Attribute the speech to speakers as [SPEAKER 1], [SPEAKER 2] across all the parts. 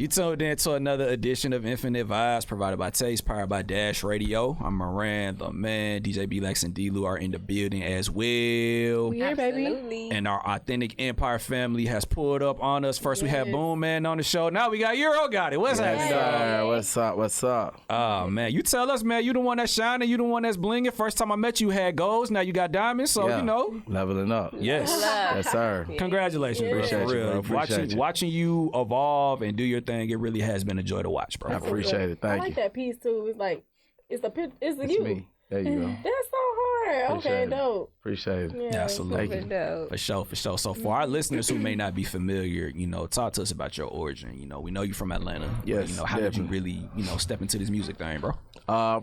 [SPEAKER 1] You tuned in to another edition of Infinite Vibes, provided by Taste, powered by Dash Radio. I'm Moran, the man. DJ B-Lex and D-Lou are in the building as well.
[SPEAKER 2] We here, baby.
[SPEAKER 3] Absolutely.
[SPEAKER 1] And our authentic Empire family has pulled up on us. First, we had Boom Man on the show. Now we got Euro Gotit. What's happening, dog?
[SPEAKER 2] What's up?
[SPEAKER 1] Oh, man. You tell us, man. You the one that's shining. You the one that's blinging. First time I met you, had golds. Now you got diamonds. So, you know.
[SPEAKER 2] Leveling up.
[SPEAKER 1] Yes.
[SPEAKER 2] Yes, sir.
[SPEAKER 1] Congratulations, bro.
[SPEAKER 2] Appreciate
[SPEAKER 1] For
[SPEAKER 2] you,
[SPEAKER 1] real.
[SPEAKER 2] bro. Appreciate you.
[SPEAKER 1] Watching you evolve and do your thing, it really has been a joy to watch, bro.
[SPEAKER 2] I appreciate it. Thank
[SPEAKER 3] I like
[SPEAKER 2] you.
[SPEAKER 3] that piece too. It's like it's
[SPEAKER 2] It's
[SPEAKER 3] you.
[SPEAKER 2] me. There you go.
[SPEAKER 3] That's so hard.
[SPEAKER 2] Appreciate
[SPEAKER 3] Okay,
[SPEAKER 2] it.
[SPEAKER 3] dope.
[SPEAKER 2] Appreciate it.
[SPEAKER 3] Yeah,
[SPEAKER 1] Absolutely.
[SPEAKER 2] Thank you.
[SPEAKER 3] dope.
[SPEAKER 1] For sure. So for our listeners who may not be familiar, talk to us about your origin. We know you're from Atlanta.
[SPEAKER 2] Yes,
[SPEAKER 1] How did you
[SPEAKER 2] definitely.
[SPEAKER 1] really, step into this music thing, bro?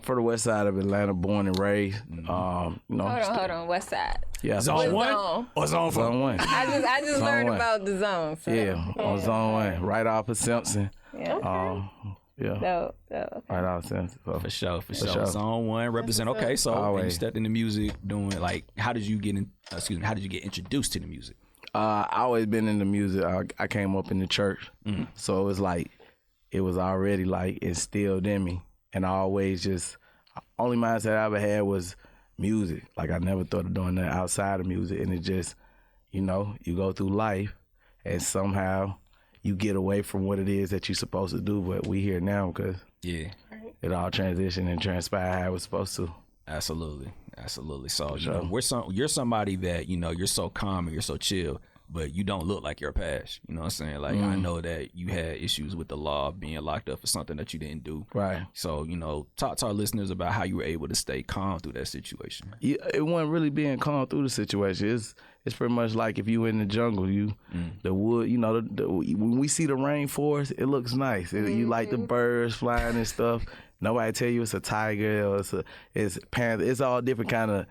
[SPEAKER 2] For the west side of Atlanta, born and raised.
[SPEAKER 3] Hold on. West side.
[SPEAKER 2] Yeah,
[SPEAKER 1] Zone
[SPEAKER 3] What
[SPEAKER 1] 1
[SPEAKER 3] zone?
[SPEAKER 1] or Zone 4?
[SPEAKER 2] Zone 1.
[SPEAKER 3] I just
[SPEAKER 2] Zone
[SPEAKER 3] learned
[SPEAKER 2] one.
[SPEAKER 3] about the zone. So.
[SPEAKER 2] Yeah, on Zone 1, right off of Simpson.
[SPEAKER 3] Yeah.
[SPEAKER 2] Yeah,
[SPEAKER 3] Dope. Okay.
[SPEAKER 2] right off of Simpson. So.
[SPEAKER 1] For sure.
[SPEAKER 2] sure.
[SPEAKER 1] Zone 1 represent.
[SPEAKER 3] what's
[SPEAKER 1] Okay,
[SPEAKER 3] up.
[SPEAKER 1] so and you
[SPEAKER 2] Always.
[SPEAKER 1] stepped into music doing like, how did you get introduced to the music?
[SPEAKER 2] I always been into music. I came up in the church, so it was like it was already like instilled in me, and I always just only mindset I ever had was music. Like I never thought of doing that outside of music, and it just you go through life, and somehow you get away from what it is that you're supposed to do. But we here now because
[SPEAKER 1] Yeah,
[SPEAKER 2] it all transitioned and transpired how it was supposed to.
[SPEAKER 1] absolutely. So
[SPEAKER 2] sure.
[SPEAKER 1] you're somebody that you're so calm and you're so chill, but you don't look like your past. You know what I'm saying? Like I know that you had issues with the law, being locked up for something that you didn't do.
[SPEAKER 2] Right.
[SPEAKER 1] So talk to our listeners about how you were able to stay calm through that situation.
[SPEAKER 2] Yeah, it wasn't really being calm through the situation. It's pretty much like if you in the jungle, the wood, when we see the rainforest, it looks nice. You like the birds flying and stuff. Nobody tell you it's a tiger or it's panther. It's all different kind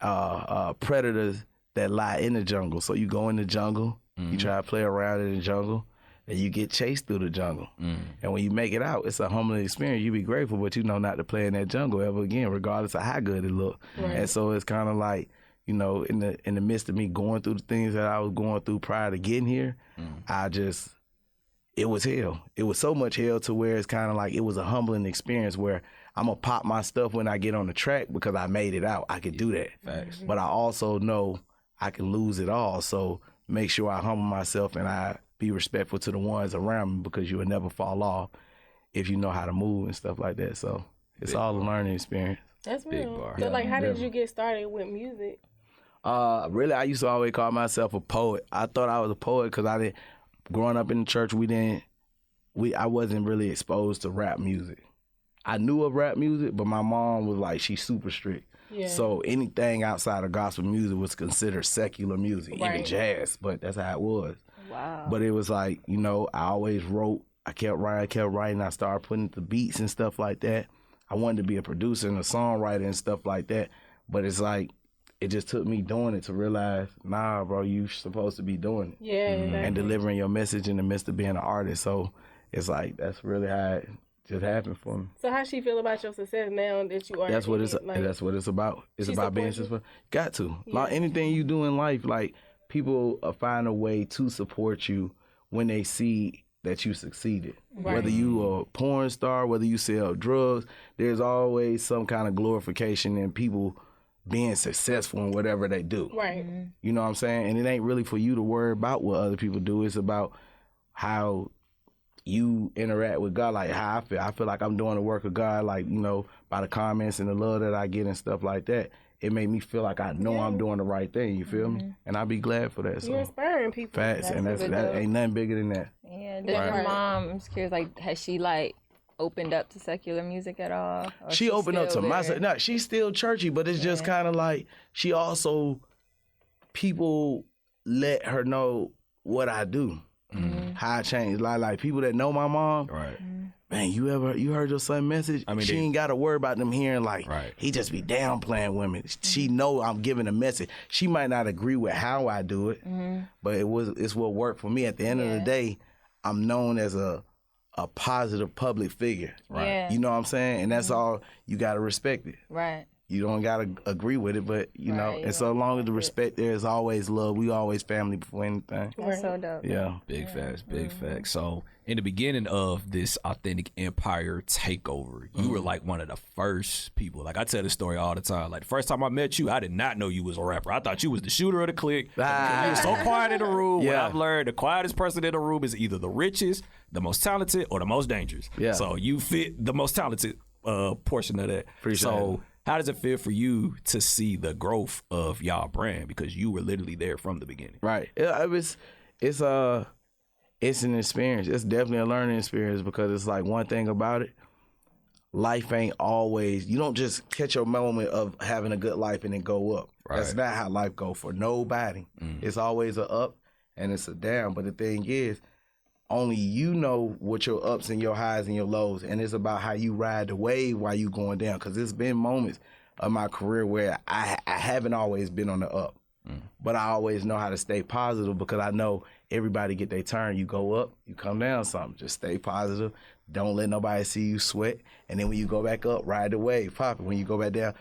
[SPEAKER 2] of predators that lie in the jungle. So you go in the jungle, you try to play around in the jungle, and you get chased through the jungle. And when you make it out, it's a humbling experience. You be grateful, but you know not to play in that jungle ever again, regardless of how good it look.
[SPEAKER 3] Right.
[SPEAKER 2] And so it's kind of like, in the midst of me going through the things that I was going through prior to getting here, it was hell. It was so much hell to where it's kind of like it was a humbling experience where I'm going to pop my stuff when I get on the track because I made it out. I could do that.
[SPEAKER 1] Facts.
[SPEAKER 2] But I also know I can lose it all. So make sure I humble myself and I be respectful to the ones around me because you will never fall off if you know how to move and stuff like that. So it's all a learning experience.
[SPEAKER 3] That's
[SPEAKER 1] Big
[SPEAKER 3] real.
[SPEAKER 1] bar.
[SPEAKER 3] So,
[SPEAKER 2] Yeah,
[SPEAKER 3] how did
[SPEAKER 2] yeah.
[SPEAKER 3] you get started with music?
[SPEAKER 2] Really, I used to always call myself a poet. I thought I was a poet because growing up in the church, I wasn't really exposed to rap music. I knew of rap music, but my mom was like, she's super strict.
[SPEAKER 3] Yeah.
[SPEAKER 2] So anything outside of gospel music was considered secular music, even
[SPEAKER 3] Right.
[SPEAKER 2] jazz, but that's how it was.
[SPEAKER 3] Wow.
[SPEAKER 2] But it was like, I always wrote, I kept writing, I started putting the beats and stuff like that. I wanted to be a producer and a songwriter and stuff like that, but it's like, it just took me doing it to realize, nah, bro, you supposed to be doing it.
[SPEAKER 3] Yeah. Exactly.
[SPEAKER 2] And delivering your message in the midst of being an artist. So it's like, that's really how it just happened for me.
[SPEAKER 3] So how she feel about your success now that you are?
[SPEAKER 2] That's what
[SPEAKER 3] in
[SPEAKER 2] it's
[SPEAKER 3] it? Like,
[SPEAKER 2] that's what it's about. It's
[SPEAKER 3] she
[SPEAKER 2] about being
[SPEAKER 3] support you?
[SPEAKER 2] successful. Got to.
[SPEAKER 3] Yeah.
[SPEAKER 2] Like anything you do in life, like people find a way to support you when they see that you succeeded.
[SPEAKER 3] Right.
[SPEAKER 2] Whether you a porn star, whether you sell drugs, there's always some kind of glorification in people being successful in whatever they do.
[SPEAKER 3] Right.
[SPEAKER 2] You know what I'm saying? And it ain't really for you to worry about what other people do. It's about how you interact with God, like how I feel. I feel like I'm doing the work of God, like, by the comments and the love that I get and stuff like that. It made me feel like I know I'm doing the right thing, you feel me? And I be glad for that.
[SPEAKER 3] You're
[SPEAKER 2] So
[SPEAKER 3] inspiring people.
[SPEAKER 2] facts, and
[SPEAKER 3] really
[SPEAKER 2] that
[SPEAKER 3] dope.
[SPEAKER 2] ain't nothing bigger than that.
[SPEAKER 4] Yeah, does
[SPEAKER 3] Right.
[SPEAKER 4] your mom, I'm just curious, like, has she, like, opened up to secular music at all? Or
[SPEAKER 2] She opened up to
[SPEAKER 4] still
[SPEAKER 2] my
[SPEAKER 4] there?
[SPEAKER 2] no, she's still churchy, but it's just kind of like she also people let her know what I do, how I change. Like people that know my mom,
[SPEAKER 1] Right.
[SPEAKER 2] man, you heard your son message?
[SPEAKER 1] I mean,
[SPEAKER 2] she
[SPEAKER 1] they-
[SPEAKER 2] ain't got to worry about them hearing like
[SPEAKER 1] Right.
[SPEAKER 2] he just be downplaying women. She know I'm giving a message. She might not agree with how I do it, but it's what worked for me. At the end of the day, I'm known as a positive public figure.
[SPEAKER 4] Right. Yeah.
[SPEAKER 2] You know what I'm saying? And that's all, you got to respect it.
[SPEAKER 4] Right.
[SPEAKER 2] You don't gotta agree with it, but you know,
[SPEAKER 4] Right,
[SPEAKER 2] and so long as the respect there is always love. We always family before anything.
[SPEAKER 4] That's so dope.
[SPEAKER 2] Yeah.
[SPEAKER 1] Big facts, big facts. So in the beginning of this Authentic Empire takeover, you were like one of the first people. Like I tell this story all the time. Like the first time I met you, I did not know you was a rapper. I thought you was the shooter of the clique. You were so quiet in the room. When
[SPEAKER 2] Yeah.
[SPEAKER 1] I've learned the quietest person in the room is either the richest, the most talented, or the most dangerous.
[SPEAKER 2] Yeah.
[SPEAKER 1] So you fit the most talented portion of that.
[SPEAKER 2] Appreciate
[SPEAKER 1] so
[SPEAKER 2] it.
[SPEAKER 1] how does it feel for you to see the growth of y'all brand, because you were literally there from the beginning?
[SPEAKER 2] Right. It's an experience. It's definitely a learning experience because it's like one thing about it. Life ain't always. You don't just catch your moment of having a good life and then go up.
[SPEAKER 1] Right.
[SPEAKER 2] That's not how life go for nobody. It's always a up and it's a down. But the thing is, only you know what your ups and your highs and your lows, and it's about how you ride the wave while you going down. Because there's been moments of my career where I haven't always been on the up, but I always know how to stay positive because I know everybody get their turn. You go up, you come down something. Just stay positive. Don't let nobody see you sweat. And then when you go back up, ride the wave, pop it. When you go back down,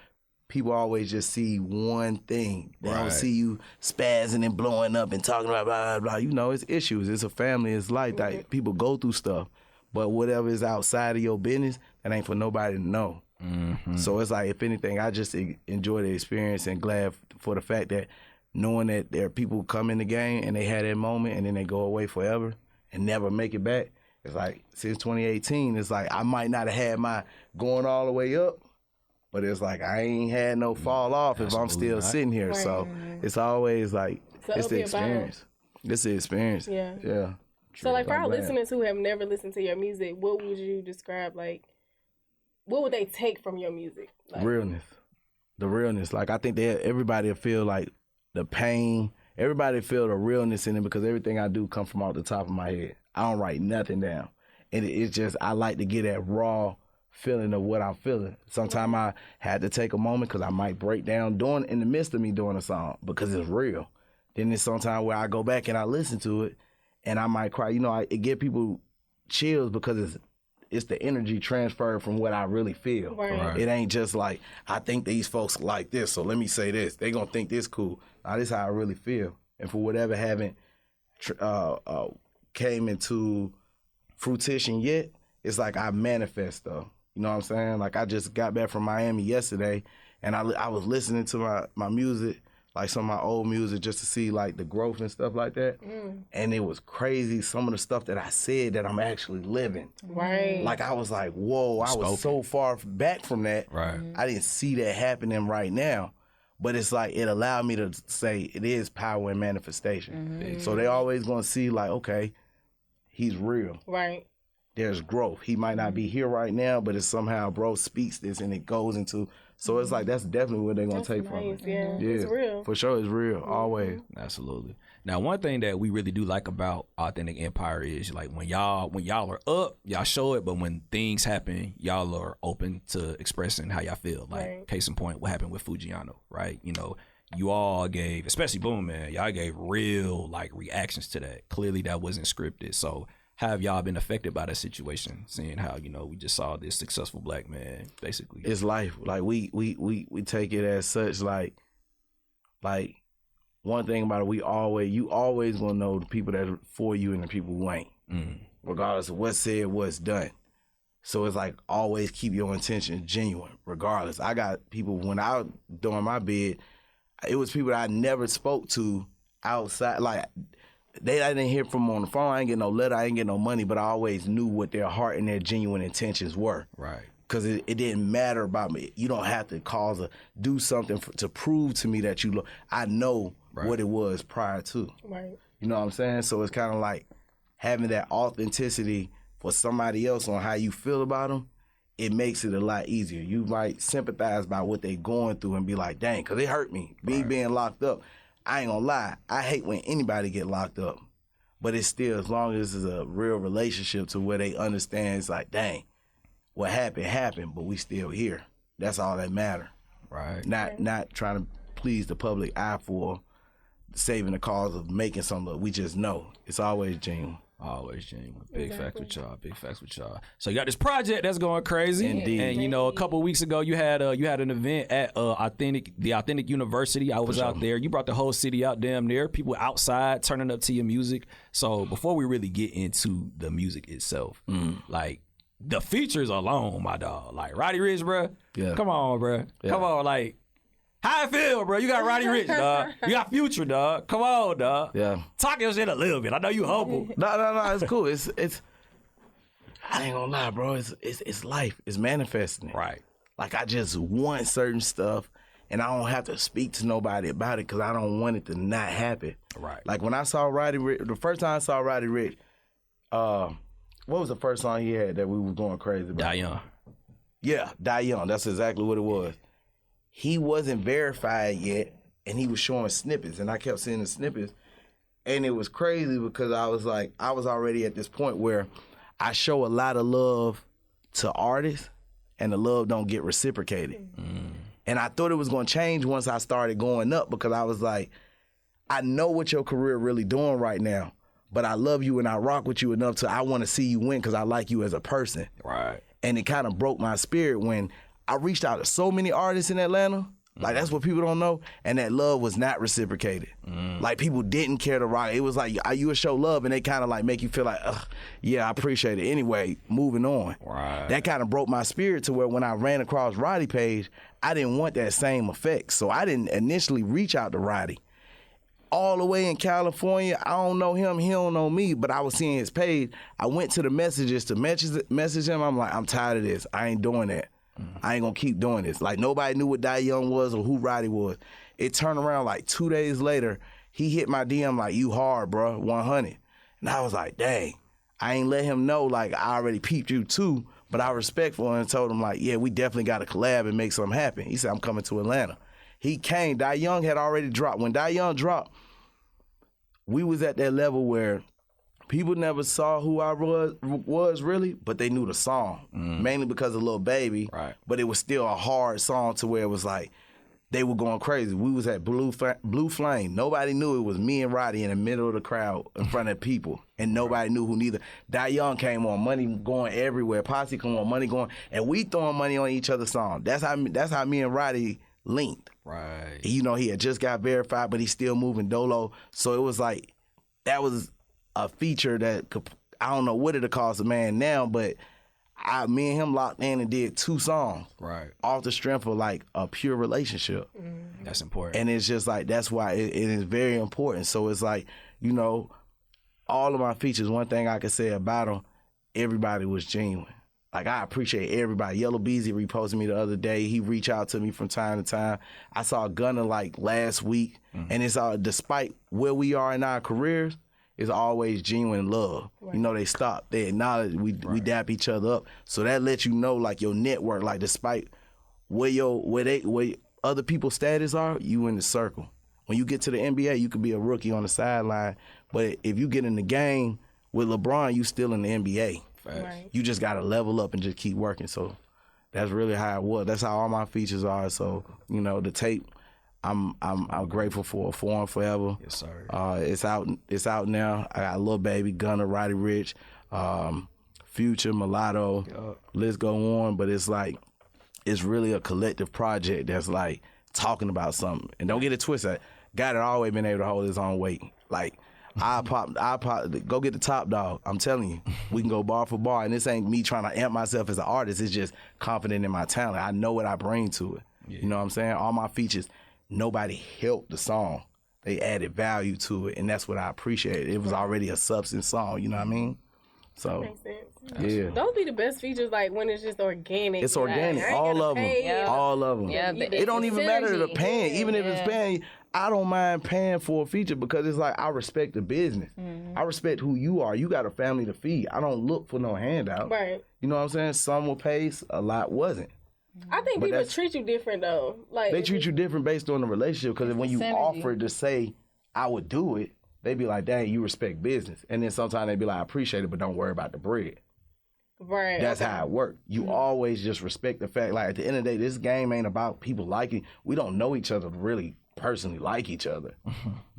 [SPEAKER 2] people always just see one thing. They don't see you spazzing and blowing up and talking about blah, blah, blah. You know, it's issues. It's a family. It's life. Like, people go through stuff. But whatever is outside of your business, that ain't for nobody to know. So it's like, if anything, I just enjoy the experience and glad for the fact that knowing that there are people who come in the game and they had that moment and then they go away forever and never make it back. It's like, since 2018, it's like I might not have had my going all the way up, but it's like I ain't had no fall off if I'm still sitting here.
[SPEAKER 3] Right.
[SPEAKER 2] So it's always like,
[SPEAKER 3] So
[SPEAKER 2] it's the
[SPEAKER 3] up and bottom.
[SPEAKER 2] experience. It's the experience.
[SPEAKER 3] Yeah.
[SPEAKER 2] Yeah.
[SPEAKER 3] So, like, for our
[SPEAKER 2] I'm glad.
[SPEAKER 3] listeners who have never listened to your music, what would you describe, like, what would they take from your music? Like,
[SPEAKER 2] Realness. The realness. Like, I think everybody will feel like the pain. Everybody feel the realness in it because everything I do come from off the top of my head. I don't write nothing down. And it's just, I like to get that raw feeling of what I'm feeling. Sometimes I had to take a moment because I might break down in the midst of me doing a song because it's real. Then there's sometimes where I go back and I listen to it and I might cry. You know, it get people chills because it's the energy transferred from what I really feel.
[SPEAKER 3] Right.
[SPEAKER 2] It ain't just like, I think these folks like this, so let me say this. They gonna think this cool. Now, this is how I really feel. And for whatever haven't came into fruition yet, it's like I manifest stuff. You know what I'm saying? Like, I just got back from Miami yesterday, and I was listening to my music, like some of my old music, just to see like the growth and stuff like that. And it was crazy, some of the stuff that I said that I'm actually living.
[SPEAKER 3] Right.
[SPEAKER 2] Like, I was like, whoa, I was so far back from that.
[SPEAKER 1] Right.
[SPEAKER 2] I didn't see that happening right now. But it's like, it allowed me to say it is power in manifestation. So they always gonna see like, okay, he's real.
[SPEAKER 3] Right.
[SPEAKER 2] There's growth. He might not be here right now, but it's somehow bro speaks this and it goes into. So it's like, that's definitely what they're gonna take from it.
[SPEAKER 3] Yeah. It's real.
[SPEAKER 2] For sure, it's real. Always.
[SPEAKER 1] Absolutely. Now, one thing that we really do like about Authentic Empire is like when y'all are up, y'all show it, but when things happen, y'all are open to expressing how y'all feel. Like, case in point, what happened with Foogiano, right? You know, you all gave, especially Boom Man, y'all gave real like reactions to that. Clearly, that wasn't scripted. So, how have y'all been affected by that situation? Seeing how, you know, we just saw this successful black man, basically.
[SPEAKER 2] It's life. Like, we take it as such. Like one thing about it, you always gonna know the people that are for you and the people who ain't, regardless of what's said, what's done. So it's like, always keep your intention genuine, regardless. I got people, when I was doing my bid, it was people that I never spoke to outside. Like, I didn't hear from them on the phone. I ain't get no letter. I ain't get no money, but I always knew what their heart and their genuine intentions were.
[SPEAKER 1] Right.
[SPEAKER 2] Because it didn't matter about me. You don't have to do something to prove to me that you I know what it was prior to.
[SPEAKER 3] Right.
[SPEAKER 2] You know what I'm saying? So it's kind of like having that authenticity for somebody else on how you feel about them. It makes it a lot easier. You might sympathize by what they going through and be like, dang, because it hurt me. Me being locked up. I ain't gonna lie, I hate when anybody get locked up. But it's still, as long as it's a real relationship to where they understand, it's like, dang, what happened, but we still here. That's all that matter.
[SPEAKER 1] Right.
[SPEAKER 2] Not trying to please the public eye for saving the cause of making something. We just know it's always genuine.
[SPEAKER 1] Always genuine. Big facts with y'all. Big facts with y'all. So you got this project that's going crazy.
[SPEAKER 2] Indeed.
[SPEAKER 1] And you know, a couple of weeks ago, you had an event at the Authentic University. I was out there. You brought the whole city out, damn near. People outside turning up to your music. So before we really get into the music itself, like the features alone, my dog, like Roddy Rich, bro.
[SPEAKER 2] Yeah.
[SPEAKER 1] Come on, bro. Yeah. Come on, like. How I feel, bro? You got Roddy Rich, dog. You got Future, dog. Come on, dog.
[SPEAKER 2] Yeah.
[SPEAKER 1] Talk your shit a little bit. I know you humble.
[SPEAKER 2] No. It's cool. It's. I ain't gonna lie, bro. It's life. It's manifesting.
[SPEAKER 1] Right.
[SPEAKER 2] Like I just want certain stuff, and I don't have to speak to nobody about it because I don't want it to not happen.
[SPEAKER 1] Right.
[SPEAKER 2] Like when I saw Roddy Rich, the first time I saw Roddy Rich, what was the first song he had that we was going crazy about?
[SPEAKER 1] Die Young.
[SPEAKER 2] Yeah, Die Young. That's exactly what it was. He wasn't verified yet, and he was showing snippets, and I kept seeing the snippets, and it was crazy because I was already at this point where I show a lot of love to artists, and the love don't get reciprocated. And I thought it was going to change once I started going up because I was like, I know what your career really doing right now, but I love you and I rock with you enough to I want to see you win because I like you as a person.
[SPEAKER 1] Right.
[SPEAKER 2] And it kind of broke my spirit when I reached out to so many artists in Atlanta. Like, that's what people don't know. And that love was not reciprocated. Like, people didn't care to rock. It was like, you would show love, and they kind of, like, make you feel like, yeah, I appreciate it. Anyway, moving on.
[SPEAKER 1] Right.
[SPEAKER 2] That kind of broke my spirit to where when I ran across Roddy page, I didn't want that same effect. So I didn't initially reach out to Roddy. All the way in California, I don't know him, he don't know me, but I was seeing his page. I went to the messages to message him. I'm like, I'm tired of this. I ain't doing that. I ain't gonna keep doing this. Like, nobody knew what Die Young was or who Roddy was. It turned around like 2 days later, he hit my DM like, you hard, bro, 100. And I was like, dang. I ain't let him know, like, I already peeped you too, but I respectful and told him, like, yeah, we definitely got to collab and make something happen. He said, I'm coming to Atlanta. He came. Die Young had already dropped. When Die Young dropped, we was at that level where people never saw who I was really, but they knew the song, mainly because of Lil Baby.
[SPEAKER 1] Right.
[SPEAKER 2] But it was still a hard song to where it was like they were going crazy. We was at Blue Flame. Nobody knew it was me and Roddy in the middle of the crowd in front of people, and nobody knew who neither. Die Young came on, money going everywhere. Posse come on, money going, and we throwing money on each other's song. That's how me and Roddy linked.
[SPEAKER 1] Right.
[SPEAKER 2] You know, he had just got verified, but he's still moving dolo. So it was like, that was a feature that could, I don't know what it'll cost a man now, but me and him locked in and did 2 songs.
[SPEAKER 1] Right.
[SPEAKER 2] Off the strength of like a pure relationship.
[SPEAKER 1] That's important.
[SPEAKER 2] And it's just like, that's why it is very important. So it's like, you know, all of my features, one thing I can say about them, everybody was genuine. Like, I appreciate everybody. Yellow Beezy reposted me the other day. He reached out to me from time to time. I saw Gunna like last week. And it's all, despite where we are in our careers, it's always genuine love. Right. You know, they stop. They acknowledge. We dap each other up. So that lets you know, like, your network, like, despite where other people's status are, you in the circle. When you get to the NBA, you could be a rookie on the sideline. But if you get in the game with LeBron, you still in the NBA.
[SPEAKER 3] Right.
[SPEAKER 2] You just got to level up and just keep working. So that's really how it was. That's how all my features are. So, you know, the tape, I'm grateful for Forever.
[SPEAKER 1] Yes, sir.
[SPEAKER 2] It's out now. I got Lil Baby, Gunna, Roddy Rich, Future, Mulatto. List go on. But it's like, it's really a collective project that's like talking about something. And don't get it twisted. God had always been able to hold his own weight. Like, I pop, go get the Top Dog. I'm telling you, we can go bar for bar. And this ain't me trying to amp myself as an artist. It's just confident in my talent. I know what I bring to it. Yeah. You know what I'm saying? All my features, nobody helped the song. They added value to it, and that's what I appreciate. It was already a substance song, you know what I mean? So,
[SPEAKER 3] makes sense.
[SPEAKER 2] Yeah.
[SPEAKER 3] Those be the best features, like when it's just organic.
[SPEAKER 2] It's organic.
[SPEAKER 3] Like,
[SPEAKER 2] all of them.
[SPEAKER 4] Yeah.
[SPEAKER 2] All of them.
[SPEAKER 4] Yeah,
[SPEAKER 2] it don't even matter the paying.
[SPEAKER 4] Yeah.
[SPEAKER 2] Even if it's paying, I don't mind paying for a feature because it's like, I respect the business. I respect who you are. You got a family to feed. I don't look for no handout.
[SPEAKER 3] Right.
[SPEAKER 2] You know what I'm saying? Some will pay, a lot wasn't.
[SPEAKER 3] I think people treat you different though. Like,
[SPEAKER 2] they treat you different based on the relationship, because when you offer to say, I would do it, they be like, dang, you respect business. And then sometimes they be like, I appreciate it, but don't worry about the bread.
[SPEAKER 3] Right.
[SPEAKER 2] That's how it works. You always just respect the fact, like, at the end of the day, this game ain't about people liking. We don't know each other really personally like each other,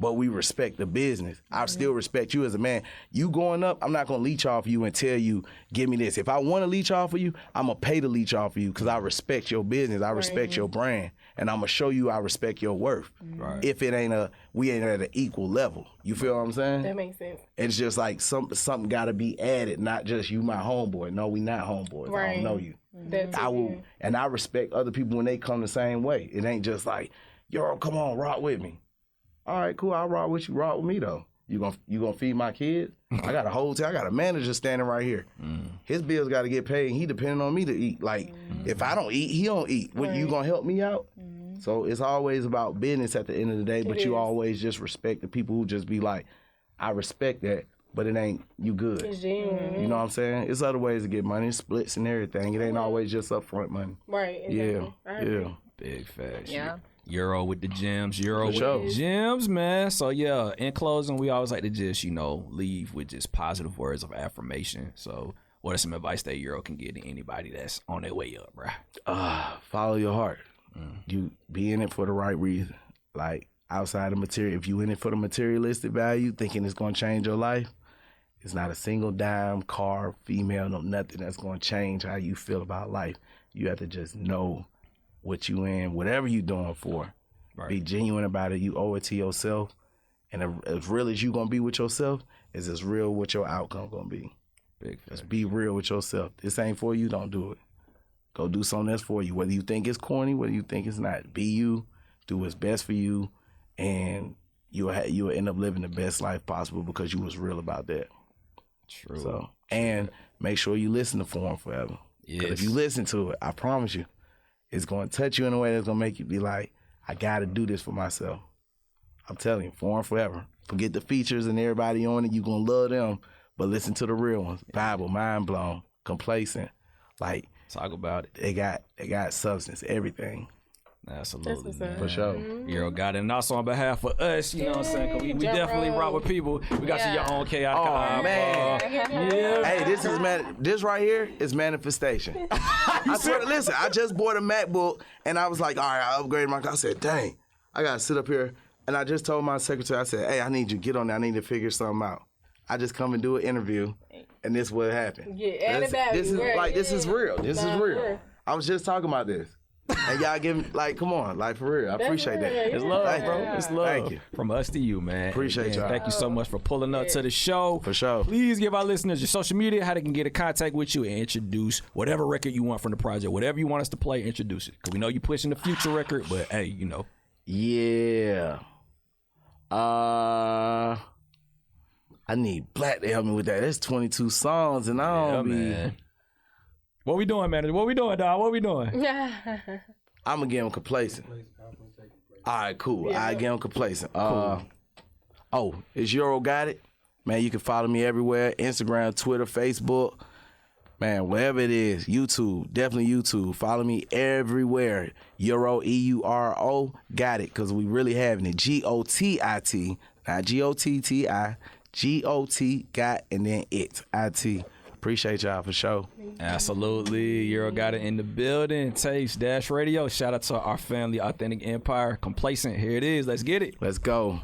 [SPEAKER 2] but we respect the business. I still respect you as a man. You going up, I'm not gonna leech off you and tell you, give me this. If I want to leech off of you, I'm gonna pay to leech off of you because I respect your business. I respect your brand, and I'm gonna show you I respect your worth.
[SPEAKER 1] Right.
[SPEAKER 2] If it ain't we ain't at an equal level. You feel what I'm saying?
[SPEAKER 3] That makes sense.
[SPEAKER 2] It's just like something got to be added, not just you my homeboy. No, we not homeboys. I don't know you. I will, and I respect other people when they come the same way. It ain't just like, yo, come on, rock with me. All right, cool. I'll rock with you. Rock with me though. You gonna feed my kids? I got a hotel. I got a manager standing right here. His bills got to get paid. And he depending on me to eat. Like if I don't eat, he don't eat. What, you gonna help me out? So it's always about business at the end of the day. But you always just respect the people who just be like, I respect that, but it ain't you good. You know what I'm saying? It's other ways to get money, splits and everything. It ain't always just upfront money.
[SPEAKER 3] Right. Exactly.
[SPEAKER 2] Yeah.
[SPEAKER 1] Big facts.
[SPEAKER 4] Yeah.
[SPEAKER 1] Euro with the gems, Euro with the gems, man. So yeah, in closing, we always like to just, leave with just positive words of affirmation. So what are some advice that Euro can give to anybody that's on their way up, bro?
[SPEAKER 2] Follow your heart. You be in it for the right reason. Like outside of material, if you in it for the materialistic value, thinking it's gonna change your life, it's not a single dime, car, female, no nothing that's gonna change how you feel about life. You have to just know what you in, whatever you doing for. Right. Be genuine about it. You owe it to yourself. And as real as you gonna be with yourself, is as real what your outcome gonna be.
[SPEAKER 1] Big fact.
[SPEAKER 2] Just be real with yourself. This ain't for you, don't do it. Go do something that's for you. Whether you think it's corny, whether you think it's not. Be you, do what's best for you, and you'll end up living the best life possible because you was real about that.
[SPEAKER 1] True.
[SPEAKER 2] So, and make sure you listen to Foreign Forever. Because if you listen to it, I promise you, it's going to touch you in a way that's going to make you be like, I got to do this for myself. I'm telling you, Foreign Forever. Forget the features and everybody on it. You're going to love them, but listen to the real ones. Bible, Mind Blown, Complacent. Like,
[SPEAKER 1] talk about it.
[SPEAKER 2] They got substance, everything.
[SPEAKER 1] Absolutely, man.
[SPEAKER 2] For sure.
[SPEAKER 1] Euro got it. And also on behalf of us, you know what I'm saying? 'Cause we definitely rock with people. We got your own chaotic.
[SPEAKER 2] Oh, man. Hey, this right here is manifestation. I swear, listen, I just bought a MacBook and I was like, all right, I upgraded my car. I said, dang, I got to sit up here. And I just told my secretary, I said, hey, I need you to get on there. I need to figure something out. I just come and do an interview and this what happened.
[SPEAKER 3] Yeah,
[SPEAKER 2] this is real. This is real. I was just talking about this. And y'all give me, like, come on, like, for real. I appreciate that.
[SPEAKER 1] It's love, bro. It's love.
[SPEAKER 2] Thank you.
[SPEAKER 1] From us to you, man.
[SPEAKER 2] Appreciate y'all.
[SPEAKER 1] Thank you so much for pulling up to the show.
[SPEAKER 2] For sure.
[SPEAKER 1] Please give our listeners your social media, how they can get in contact with you and introduce whatever record you want from the project. Whatever you want us to play, introduce it. Because we know you're pushing the future record, but hey,
[SPEAKER 2] Yeah. I need Black to help me with that. There's 22 songs and I don't be...
[SPEAKER 1] Man. What we doing, man? What we doing, dog? What we doing?
[SPEAKER 2] I'm going to get him Complacent. All right, cool. I get him Complacent. It's Euro Gotit. Man, you can follow me everywhere. Instagram, Twitter, Facebook. Man, wherever it is. YouTube. Definitely YouTube. Follow me everywhere. Euro, E-U-R-O, Gotit, because we really having it. G-O-T-I-T. Not G-O-T-T-I. G-O-T, got, and then it. I-T. Appreciate y'all for sure.
[SPEAKER 1] Absolutely. Euro Gotit in the building. Taste Dash Radio. Shout out to our family, Authentic Empire. Complacent. Here it is. Let's get it.
[SPEAKER 2] Let's go.